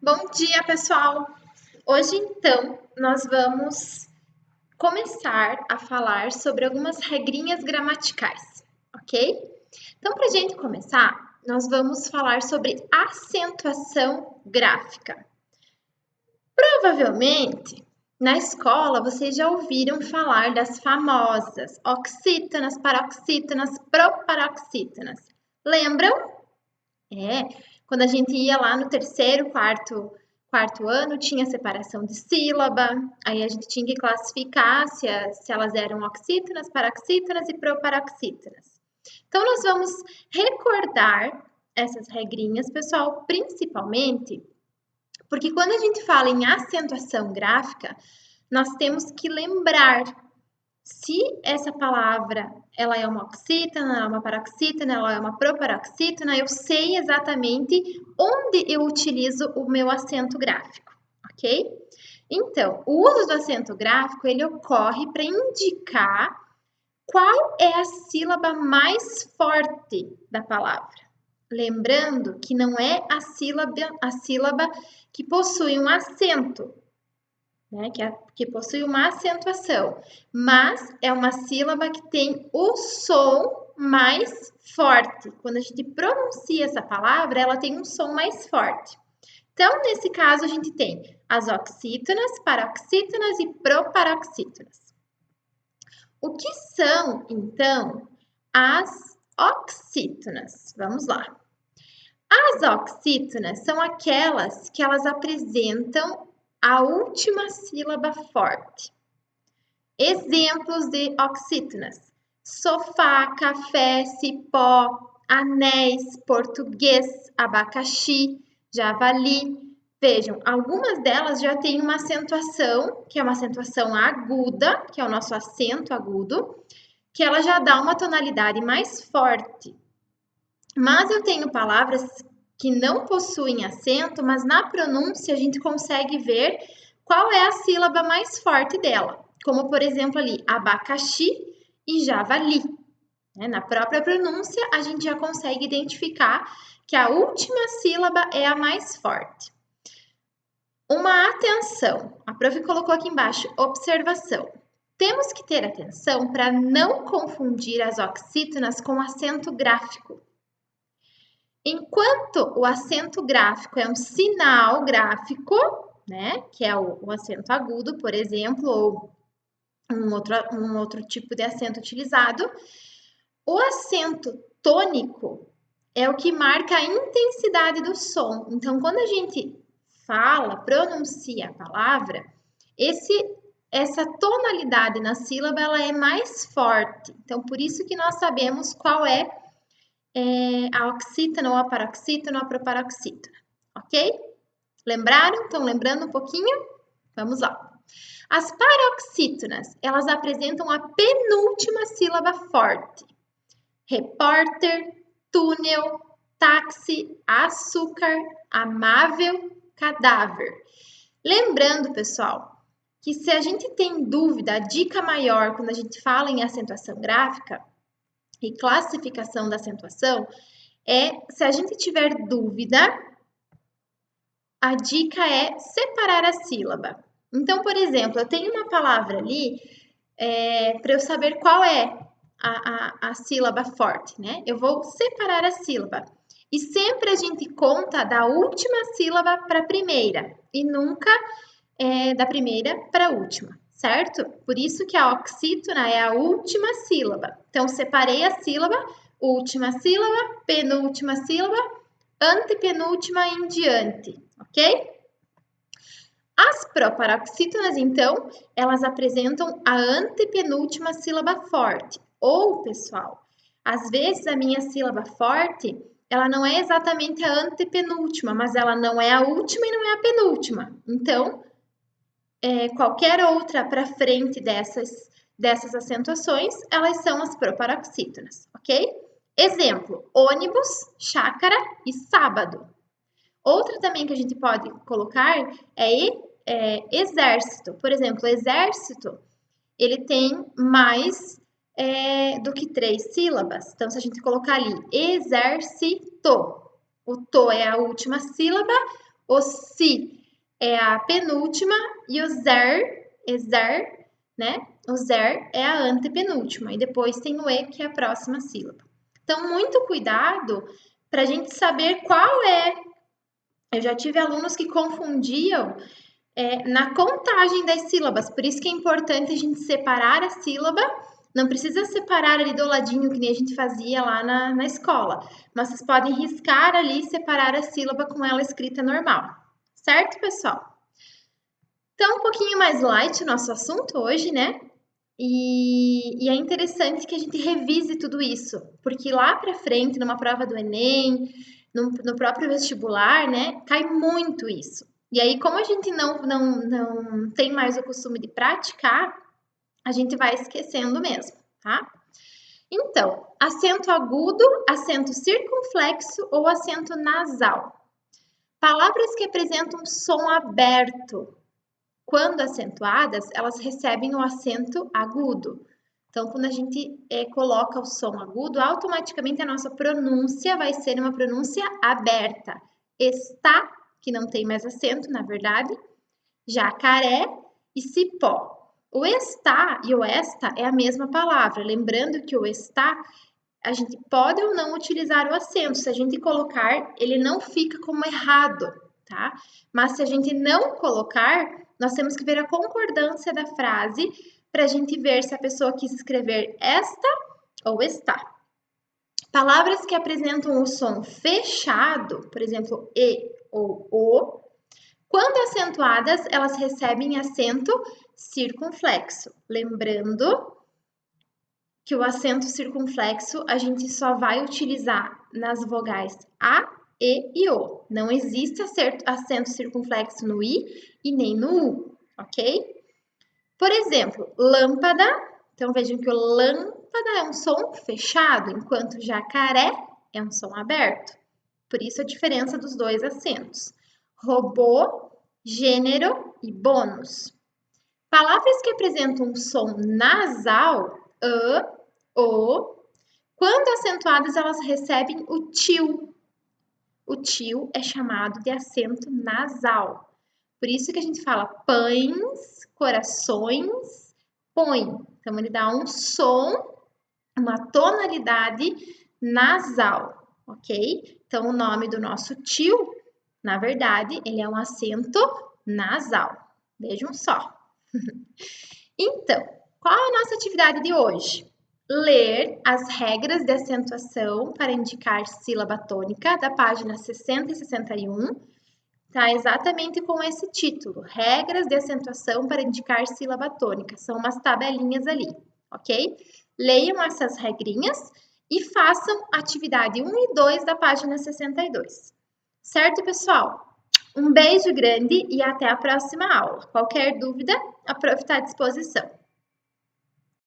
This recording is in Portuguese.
Bom dia, pessoal! Hoje, então, nós vamos começar a falar sobre algumas regrinhas gramaticais, ok? Então, para a gente começar, nós vamos falar sobre acentuação gráfica. Provavelmente, na escola, vocês já ouviram falar das famosas oxítonas, paroxítonas, proparoxítonas. Lembram? Quando a gente ia lá no terceiro, quarto ano, tinha separação de sílaba, aí a gente tinha que classificar se elas eram oxítonas, paroxítonas e proparoxítonas. Então, nós vamos recordar essas regrinhas, pessoal, principalmente porque quando a gente fala em acentuação gráfica, nós temos que lembrar se essa palavra ela é uma oxítona, ela é uma paroxítona, ela é uma proparoxítona, eu sei exatamente onde eu utilizo o meu acento gráfico, ok? Então, o uso do acento gráfico, ele ocorre para indicar qual é a sílaba mais forte da palavra. Lembrando que não é a sílaba que possui um acento, né, que possui uma acentuação, mas é uma sílaba que tem o som mais forte. Quando a gente pronuncia essa palavra, ela tem um som mais forte. Então, nesse caso, a gente tem as oxítonas, paroxítonas e proparoxítonas. O que são, então, as oxítonas? Vamos lá. As oxítonas são aquelas que elas apresentam a última sílaba forte. Exemplos de oxítonas: sofá, café, cipó, anéis, português, abacaxi, javali. Vejam, algumas delas já têm uma acentuação, que é uma acentuação aguda, que é o nosso acento agudo, que ela já dá uma tonalidade mais forte. Mas eu tenho palavras que não possuem acento, mas na pronúncia a gente consegue ver qual é a sílaba mais forte dela. Como, por exemplo, ali, abacaxi e javali. Na própria pronúncia, a gente já consegue identificar que a última sílaba é a mais forte. Uma atenção. A prof colocou aqui embaixo, observação. Temos que ter atenção para não confundir as oxítonas com acento gráfico. Enquanto o acento gráfico é um sinal gráfico, né, que é o acento agudo, por exemplo, ou um outro tipo de acento utilizado, o acento tônico é o que marca a intensidade do som. Então, quando a gente fala, pronuncia a palavra, essa tonalidade na sílaba ela é mais forte. Então, por isso que nós sabemos qual é a oxítona ou a paroxítona ou a proparoxítona, ok? Lembraram? Estão lembrando um pouquinho? Vamos lá. As paroxítonas, elas apresentam a penúltima sílaba forte. Repórter, túnel, táxi, açúcar, amável, cadáver. Lembrando, pessoal, que se a gente tem dúvida, a dica maior quando a gente fala em acentuação gráfica e classificação da acentuação é, se a gente tiver dúvida, a dica é separar a sílaba. Então, por exemplo, eu tenho uma palavra ali, para eu saber qual é a sílaba forte, né? Eu vou separar a sílaba. E sempre a gente conta da última sílaba para a primeira, e nunca da primeira para a última, certo? Por isso que a oxítona é a última sílaba. Então, separei a sílaba, última sílaba, penúltima sílaba, antepenúltima em diante, ok? As proparoxítonas, então, elas apresentam a antepenúltima sílaba forte. Ou, pessoal, às vezes a minha sílaba forte, ela não é exatamente a antepenúltima, mas ela não é a última e não é a penúltima. Então, qualquer outra para frente dessas acentuações, elas são as proparoxítonas, ok? Exemplo, ônibus, chácara e sábado. Outra também que a gente pode colocar é exército. Por exemplo, exército, ele tem mais do que 3 sílabas. Então, se a gente colocar ali exército, o to é a última sílaba, O si é a penúltima e o zer, né? O zer é a antepenúltima e depois tem o e, que é a próxima sílaba. Então, muito cuidado para a gente saber qual é. Eu já tive alunos que confundiam na contagem das sílabas, por isso que é importante a gente separar a sílaba. Não precisa separar ali do ladinho, que nem a gente fazia lá na escola, mas vocês podem riscar ali e separar a sílaba com ela escrita normal, certo, pessoal? Então, um pouquinho mais light o nosso assunto hoje, né? E é interessante que a gente revise tudo isso, porque lá para frente, numa prova do Enem, no próprio vestibular, né, cai muito isso. E aí, como a gente não tem mais o costume de praticar, a gente vai esquecendo mesmo, tá? Então, acento agudo, acento circunflexo ou acento nasal. Palavras que apresentam som aberto, quando acentuadas, elas recebem o acento agudo. Então, quando a gente coloca o som agudo, automaticamente a nossa pronúncia vai ser uma pronúncia aberta. Está, que não tem mais acento, na verdade, jacaré e cipó. O está e o esta é a mesma palavra. Lembrando que o está, a gente pode ou não utilizar o acento. Se a gente colocar, ele não fica como errado, tá? Mas se a gente não colocar, nós temos que ver a concordância da frase para a gente ver se a pessoa quis escrever esta ou está. Palavras que apresentam o som fechado, por exemplo, e ou o, quando acentuadas, elas recebem acento circunflexo. Lembrando que o acento circunflexo a gente só vai utilizar nas vogais A, E e O. Não existe acento circunflexo no I e nem no U, ok? Por exemplo, lâmpada. Então, vejam que o lâmpada é um som fechado, enquanto jacaré é um som aberto. Por isso a diferença dos dois acentos. Robô, gênero e bônus. Palavras que apresentam um som nasal, o, quando acentuadas, elas recebem o til. O til é chamado de acento nasal. Por isso que a gente fala pães, corações, põe. Então, ele dá um som, uma tonalidade nasal, ok? Então, o nome do nosso til, na verdade, ele é um acento nasal. Vejam só. Então, qual é a nossa atividade de hoje? Ler as regras de acentuação para indicar sílaba tônica da página 60 e 61. Tá exatamente com esse título, regras de acentuação para indicar sílaba tônica. São umas tabelinhas ali, ok? Leiam essas regrinhas e façam atividade 1 e 2 da página 62. Certo, pessoal? Um beijo grande e até a próxima aula. Qualquer dúvida, a prof está à disposição.